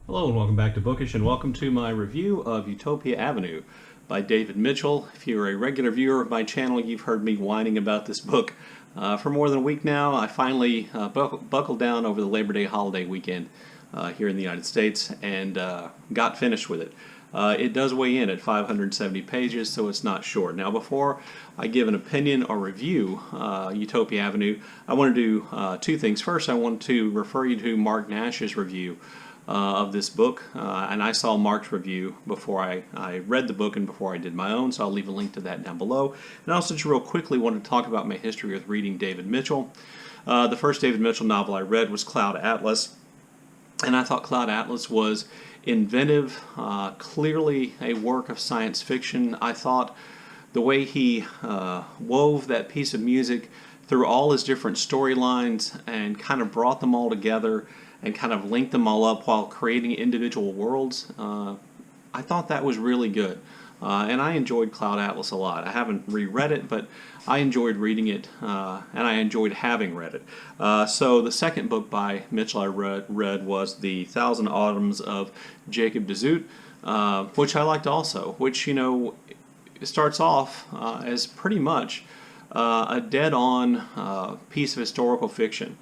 Hello and welcome back to Bookish, and welcome to my review of Utopia Avenue by David Mitchell. If you're a regular viewer of my channel, you've heard me whining about this book for more than a week now. I finally buckled down over the Labor Day holiday weekend here in the United States and got finished with it. It does weigh in at 570 pages, so it's not short. Now, before I give an opinion or review Utopia Avenue, I want to do two things. First, I want to refer you to Marc Nash's review of this book, and I saw Marc's review before I read the book and before I did my own, so I'll leave a link to that down below. And also, just real quickly, want to talk about my history with reading David Mitchell. The first David Mitchell novel I read was Cloud Atlas, and I thought Cloud Atlas was inventive, clearly a work of science fiction. I thought the way he wove that piece of music through all his different storylines and kind of brought them all together and kind of linked them all up while creating individual worlds, I thought that was really good. And I enjoyed Cloud Atlas a lot. I haven't reread it, but I enjoyed reading it, and I enjoyed having read it. So the second book by Mitchell I read was The Thousand Autumns of Jacob Desut, which I liked also, which, you know, starts off as pretty much a dead-on piece of historical fiction.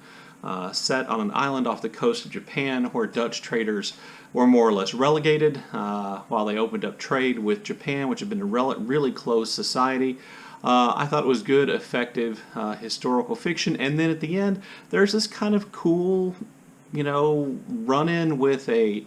Set on an island off the coast of Japan where Dutch traders were more or less relegated while they opened up trade with Japan, which had been a really closed society. I thought it was good, effective historical fiction. And then at the end, there's this kind of cool, you know, run-in with a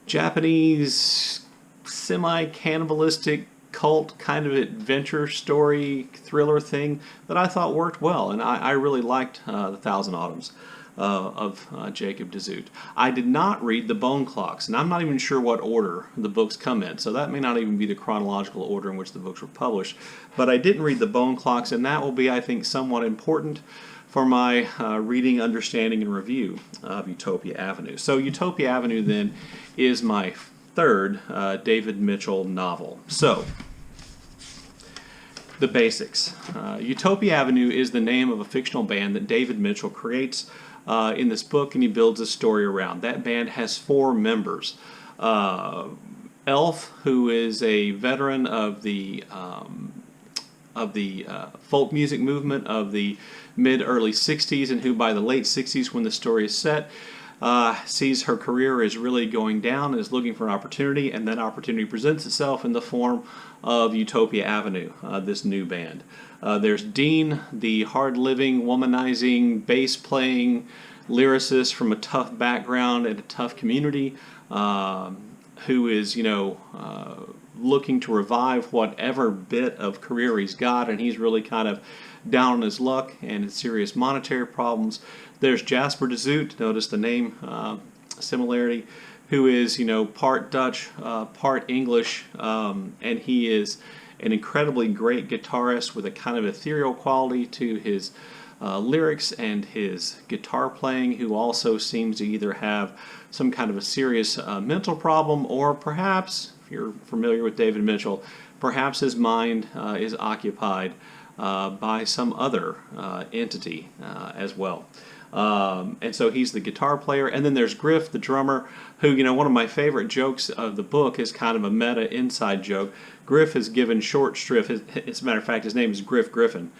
Japanese semi-cannibalistic cult kind of adventure story thriller thing that I thought worked well, and I really liked The Thousand Autumns of Jacob Desut. I did not read The Bone Clocks, and I'm not even sure what order the books come in, so that may not even be the chronological order in which the books were published. But I didn't read The Bone Clocks, and that will be, I think, somewhat important for my reading, understanding, and review of Utopia Avenue. So Utopia Avenue, then, is my third David Mitchell novel. So, the basics. Utopia Avenue is the name of a fictional band that David Mitchell creates in this book, and he builds a story around. That band has four members. Elf, who is a veteran of the folk music movement of the mid-early 60s, and who by the late 60s, when the story is set, sees her career is really going down and is looking for an opportunity, and that opportunity presents itself in the form of Utopia Avenue, this new band. There's Dean, the hard-living, womanizing, bass-playing lyricist from a tough background and a tough community, who is, you know, looking to revive whatever bit of career he's got, and he's really kind of down on his luck and in serious monetary problems. There's Jasper Desut, notice the name similarity, who is, you know, part Dutch, part English, and he is an incredibly great guitarist with a kind of ethereal quality to his lyrics and his guitar playing, who also seems to either have some kind of a serious mental problem, or perhaps, if you're familiar with David Mitchell, perhaps his mind is occupied by some other entity as well. And so he's the guitar player. And then there's Griff, the drummer, who, you know, one of my favorite jokes of the book is kind of a meta inside joke. Griff is given short shrift. As a matter of fact, his name is Griff Griffin.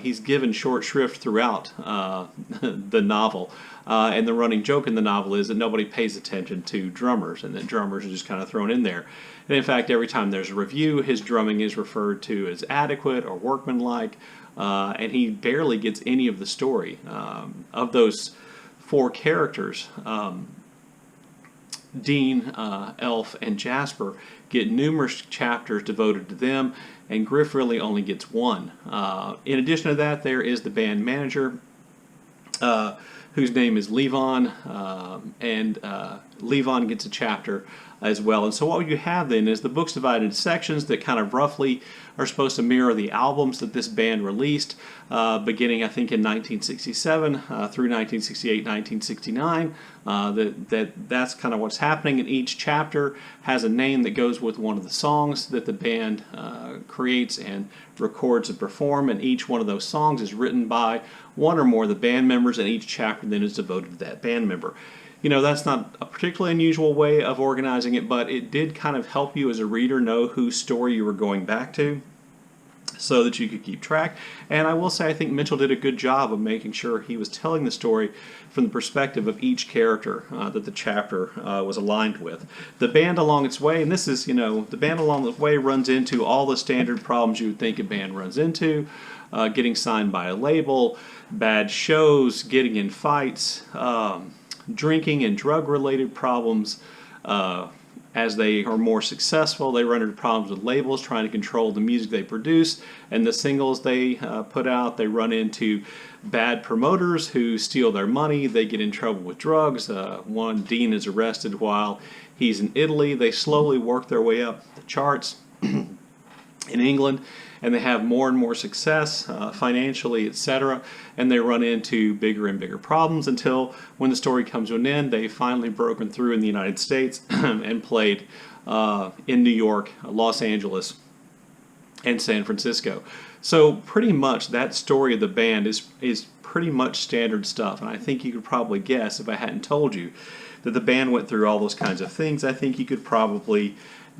He's given short shrift throughout the novel. And the running joke in the novel is that nobody pays attention to drummers, and that drummers are just kind of thrown in there. And in fact, every time there's a review, his drumming is referred to as adequate or workmanlike, and he barely gets any of the story. Of those four characters, Dean, Elf, and Jasper get numerous chapters devoted to them, and Griff really only gets one. In addition to that, there is the band manager, whose name is Levon, and Levon gets a chapter as well. And so what you have then is the book's divided into sections that kind of roughly are supposed to mirror the albums that this band released, beginning I think in 1967 through 1968, 1969. That's kind of what's happening, and each chapter has a name that goes with one of the songs that the band creates and records and perform, and each one of those songs is written by one or more of the band members, and each chapter then is devoted to that band member. that's not a particularly unusual way of organizing it, but it did kind of help you as a reader know whose story you were going back to, so that you could keep track. And I will say I think Mitchell did a good job of making sure he was telling the story from the perspective of each character that the chapter was aligned with. The band along its way, and this is, the band along its way runs into all the standard problems you would think a band runs into. Getting signed by a label, bad shows, getting in fights, drinking and drug-related problems. As they are more successful, they run into problems with labels trying to control the music they produce and the singles they put out. They run into bad promoters who steal their money. They get in trouble with drugs. One, Dean, is arrested while he's in Italy. They slowly work their way up the charts in England, and they have more and more success financially, etc. And they run into bigger and bigger problems until when the story comes to an end, they've finally broken through in the United States and played in New York, Los Angeles, and San Francisco. So pretty much that story of the band is pretty much standard stuff. And I think you could probably guess, if I hadn't told you that the band went through all those kinds of things, I think you could probably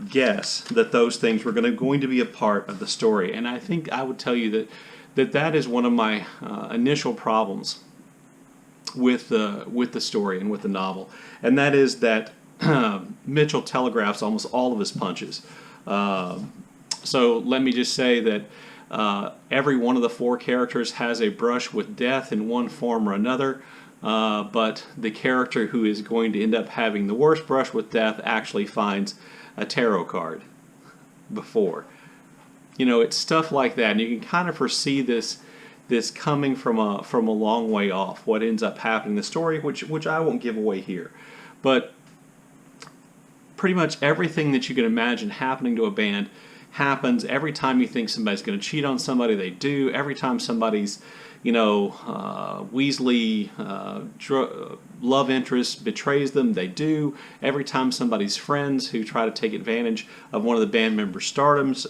guess that those things were going to be a part of the story. And I think I would tell you that is one of my initial problems with the story and with the novel, and that is that Mitchell telegraphs almost all of his punches. So let me just say that every one of the four characters has a brush with death in one form or another, but the character who is going to end up having the worst brush with death actually finds a tarot card before. It's stuff like that, and you can kind of foresee this coming from a long way off, what ends up happening in the story, which I won't give away here. But pretty much everything that you can imagine happening to a band happens. Every time you think somebody's going to cheat on somebody, they do. Every time somebody's Weasley love interest betrays them, they do. Every time somebody's friends who try to take advantage of one of the band members' stardoms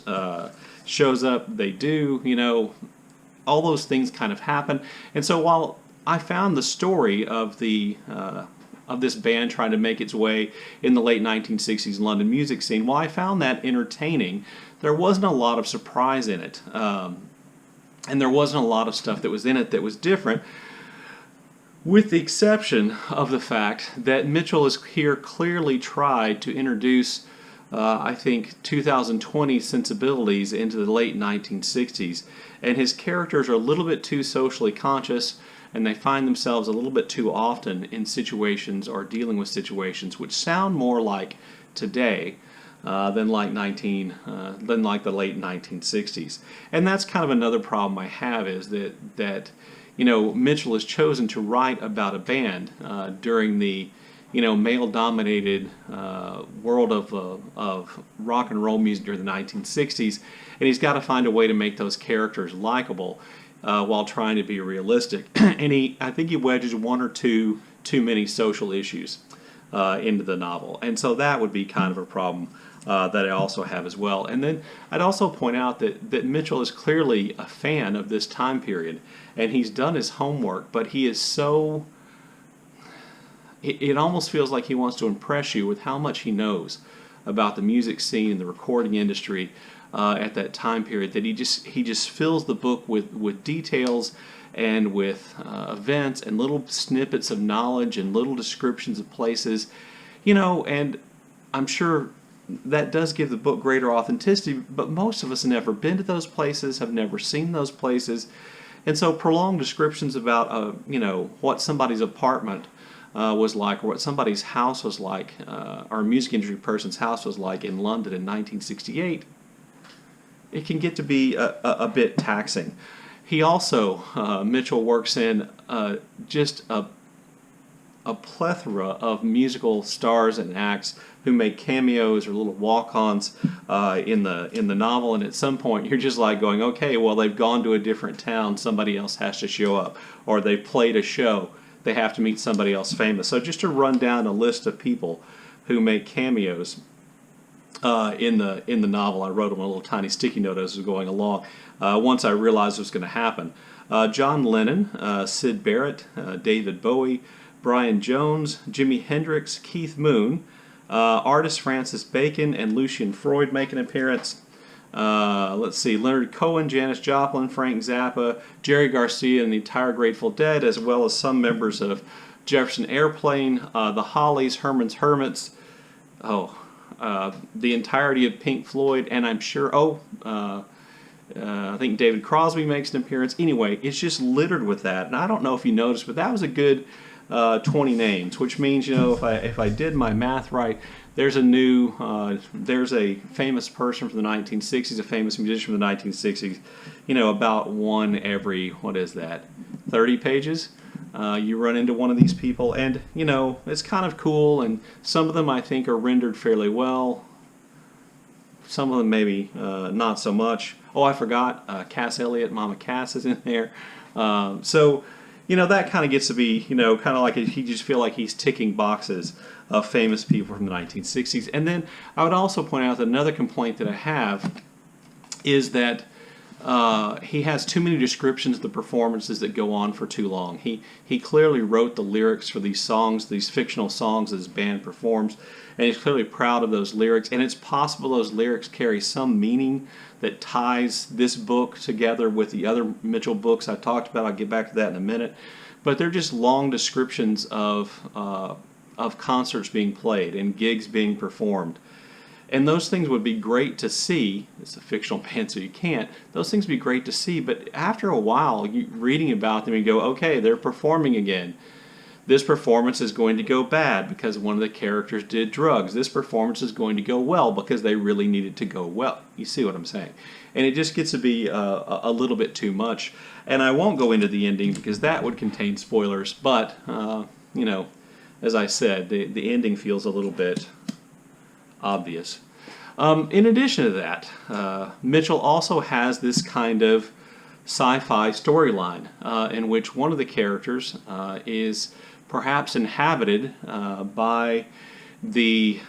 shows up, they do. All those things kind of happen. And so while I found the story of this band trying to make its way in the late 1960s London music scene, while I found that entertaining, there wasn't a lot of surprise in it. And there wasn't a lot of stuff that was in it that was different, with the exception of the fact that Mitchell has here clearly tried to introduce, I think, 2020 sensibilities into the late 1960s. And his characters are a little bit too socially conscious, and they find themselves a little bit too often in situations or dealing with situations which sound more like today than like the late 1960s. And that's kind of another problem I have, is that Mitchell has chosen to write about a band during the male-dominated world of rock and roll music during the 1960s, and he's got to find a way to make those characters likable while trying to be realistic. And I think he wedges one or two too many social issues into the novel, and so that would be kind of a problem that I also have as well. And then I'd also point out that Mitchell is clearly a fan of this time period, and he's done his homework, but he is so... It almost feels like he wants to impress you with how much he knows about the music scene and the recording industry at that time period, that he just fills the book with details and with events and little snippets of knowledge and little descriptions of places, and I'm sure that does give the book greater authenticity, but most of us have never been to those places, have never seen those places, and so prolonged descriptions about what somebody's apartment was like, or what somebody's house was like, or a music industry person's house was like in London in 1968, it can get to be a bit taxing. He also, Mitchell works in just a plethora of musical stars and acts who make cameos or little walk-ons in the novel, and at some point you're just like going, okay, well, they've gone to a different town, somebody else has to show up, or they've played a show, they have to meet somebody else famous. So just to run down a list of people who make cameos in the novel, I wrote them a little tiny sticky note as I was going along. Once I realized it was going to happen, John Lennon, Syd Barrett, David Bowie, Brian Jones, Jimi Hendrix, Keith Moon, artist Francis Bacon, and Lucian Freud make an appearance. Let's see, Leonard Cohen, Janis Joplin, Frank Zappa, Jerry Garcia, and the entire Grateful Dead, as well as some members of Jefferson Airplane, the Hollies, Herman's Hermits, the entirety of Pink Floyd, and I'm sure, I think David Crosby makes an appearance. Anyway, it's just littered with that, and I don't know if you noticed, but that was a good 20 names, which means, if I did my math right, there's a famous person from the 1960s, a famous musician from the 1960s, about one every, 30 pages. You run into one of these people, and, it's kind of cool, and some of them I think are rendered fairly well. Some of them maybe not so much. Oh, I forgot, Cass Elliot, Mama Cass is in there. So, that kind of gets to be, kind of like you just feel like he's ticking boxes of famous people from the 1960s. And then I would also point out that another complaint that I have is that he has too many descriptions of the performances that go on for too long. He clearly wrote the lyrics for these songs, these fictional songs that his band performs, and he's clearly proud of those lyrics. And it's possible those lyrics carry some meaning that ties this book together with the other Mitchell books I talked about. I'll get back to that in a minute. But they're just long descriptions of concerts being played and gigs being performed. And those things would be great to see. It's a fictional band, so you can't. Those things would be great to see, but after a while, you reading about them, you go, okay, they're performing again. This performance is going to go bad because one of the characters did drugs. This performance is going to go well because they really needed to go well. You see what I'm saying? And it just gets to be a little bit too much. And I won't go into the ending because that would contain spoilers, but, as I said, the ending feels a little bit obvious. In addition to that, Mitchell also has this kind of sci-fi storyline in which one of the characters is perhaps inhabited by the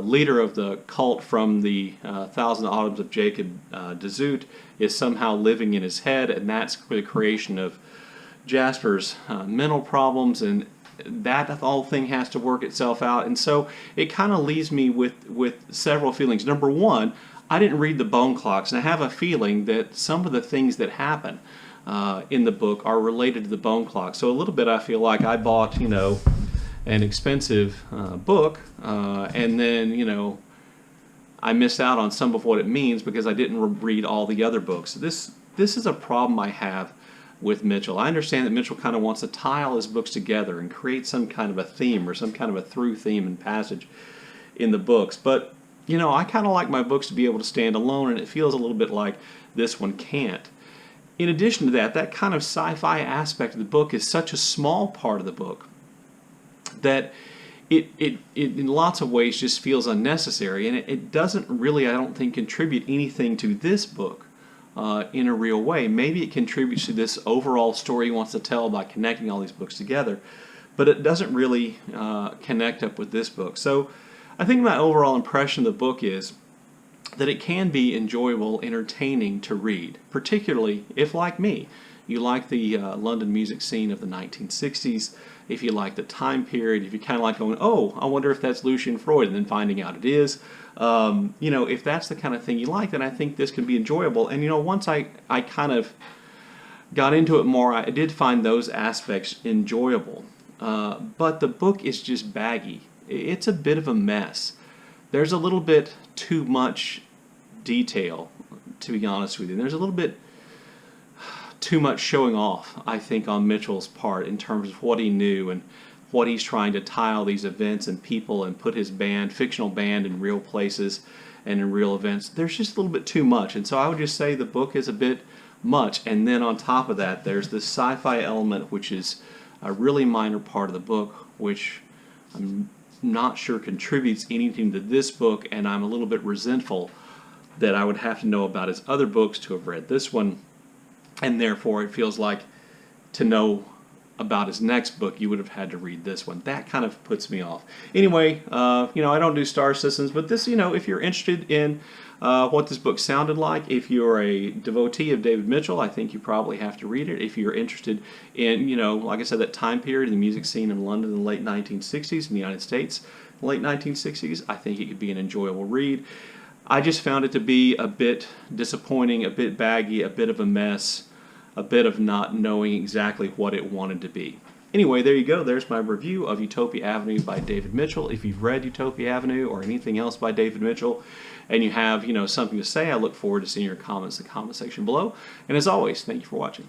leader of the cult from the Thousand Autumns of Jacob, Desut, is somehow living in his head, and that's the creation of Jasper's mental problems, and that whole thing has to work itself out. And so it kind of leaves me with several feelings. Number one, I didn't read the bone clocks, and I have a feeling that some of the things that happen in the book are related to the bone clock. So a little bit I feel like I bought, an expensive book, and then, I missed out on some of what it means because I didn't read all the other books. This is a problem I have with Mitchell. I understand that Mitchell kind of wants to tie all his books together and create some kind of a theme or some kind of a through theme and passage in the books. But, I kind of like my books to be able to stand alone, and it feels a little bit like this one can't. In addition to that, that kind of sci-fi aspect of the book is such a small part of the book that it in lots of ways just feels unnecessary, and it doesn't really, I don't think, contribute anything to this book in a real way. Maybe it contributes to this overall story he wants to tell by connecting all these books together, but it doesn't really connect up with this book. So I think my overall impression of the book is that it can be enjoyable, entertaining to read, particularly if, like me, you like the London music scene of the 1960s, if you like the time period, if you kind of like going, oh, I wonder if that's Lucian Freud, and then finding out it is. If that's the kind of thing you like, then I think this can be enjoyable. And, once I kind of got into it more, I did find those aspects enjoyable. But the book is just baggy. It's a bit of a mess. There's a little bit too much detail, to be honest with you. There's a little bit too much showing off, I think, on Mitchell's part in terms of what he knew and what he's trying to tie all these events and people and put his fictional band in real places and in real events. There's just a little bit too much, and so I would just say the book is a bit much. And then on top of that, there's this sci-fi element, which is a really minor part of the book, which I'm not sure contributes anything to this book, and I'm a little bit resentful that I would have to know about his other books to have read this one, and therefore it feels like to know about his next book, you would have had to read this one. That kind of puts me off. Anyway, you know, I don't do star systems, but this, you know, if you're interested in what this book sounded like, if you're a devotee of David Mitchell, I think you probably have to read it. If you're interested in, you know, like I said, that time period, the music scene in London in the late 1960s, in the United States, late 1960s, I think it could be an enjoyable read. I just found it to be a bit disappointing, a bit baggy, a bit of a mess, a bit of not knowing exactly what it wanted to be. Anyway, there you go. There's my review of Utopia Avenue by David Mitchell. If you've read Utopia Avenue or anything else by David Mitchell and you have, you know, something to say, I look forward to seeing your comments in the comment section below. And as always, thank you for watching.